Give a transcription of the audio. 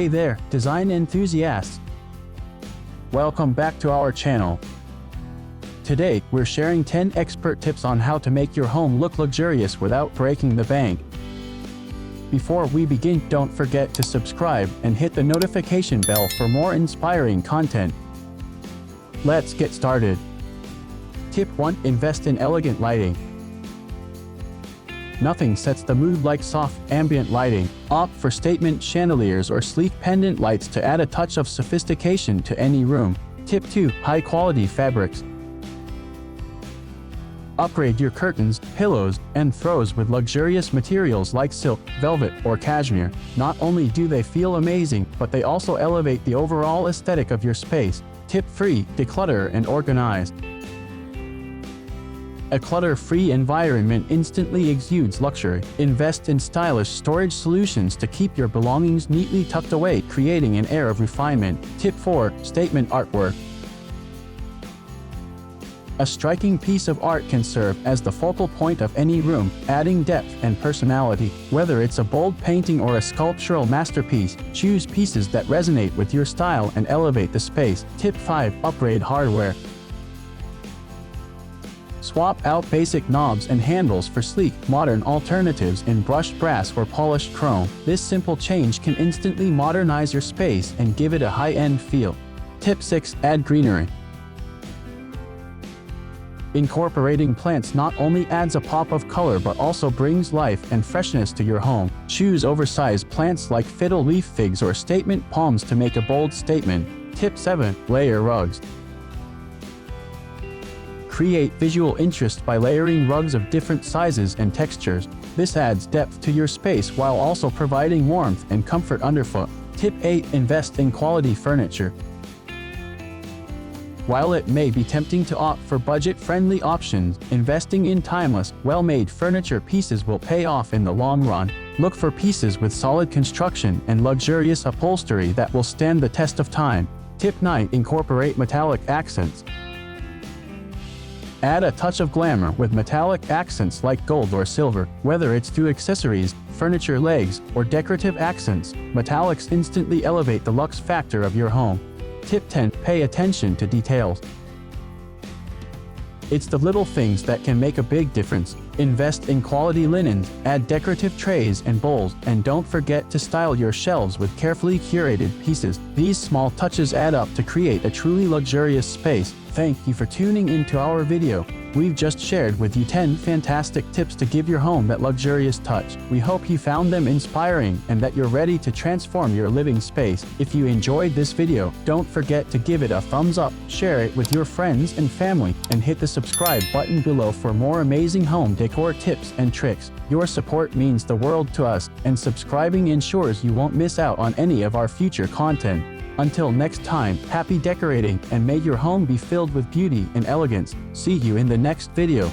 Hey there, design enthusiasts! Welcome back to our channel. Today, we're sharing 10 expert tips on how to make your home look luxurious without breaking the bank. Before we begin, don't forget to subscribe and hit the notification bell for more inspiring content. Let's get started. Tip 1. Invest in elegant lighting. Nothing sets the mood like soft, ambient lighting. Opt for statement chandeliers or sleek pendant lights to add a touch of sophistication to any room. Tip 2. High-quality fabrics. Upgrade your curtains, pillows, and throws with luxurious materials like silk, velvet, or cashmere. Not only do they feel amazing, but they also elevate the overall aesthetic of your space. Tip 3. Declutter and Organize. A clutter-free environment instantly exudes luxury. Invest in stylish storage solutions to keep your belongings neatly tucked away, creating an air of refinement. Tip 4. Statement artwork. A striking piece of art can serve as the focal point of any room, adding depth and personality. Whether it's a bold painting or a sculptural masterpiece, choose pieces that resonate with your style and elevate the space. Tip 5. Upgrade hardware. Swap out basic knobs and handles for sleek, modern alternatives in brushed brass or polished chrome. This simple change can instantly modernize your space and give it a high-end feel. Tip 6. Add greenery. Incorporating plants not only adds a pop of color but also brings life and freshness to your home. Choose oversized plants like fiddle leaf figs or statement palms to make a bold statement. Tip 7. Layer rugs. Create visual interest by layering rugs of different sizes and textures. This adds depth to your space while also providing warmth and comfort underfoot. Tip 8. Invest in quality furniture. While it may be tempting to opt for budget-friendly options, investing in timeless, well-made furniture pieces will pay off in the long run. Look for pieces with solid construction and luxurious upholstery that will stand the test of time. Tip 9. Incorporate metallic accents. Add a touch of glamour with metallic accents like gold or silver. Whether it's through accessories, furniture legs, or decorative accents, metallics instantly elevate the luxe factor of your home. Tip 10. Pay attention to details. It's the little things that can make a big difference. Invest in quality linens, add decorative trays and bowls, and don't forget to style your shelves with carefully curated pieces. These small touches add up to create a truly luxurious space. Thank you for tuning into our video. We've just shared with you 10 fantastic tips to give your home that luxurious touch. We hope you found them inspiring and that you're ready to transform your living space. If you enjoyed this video, don't forget to give it a thumbs up, share it with your friends and family, and hit the subscribe button below for more amazing home decor tips and tricks. Your support means the world to us, and subscribing ensures you won't miss out on any of our future content. Until next time, happy decorating, and may your home be filled with beauty and elegance. See you in the next video.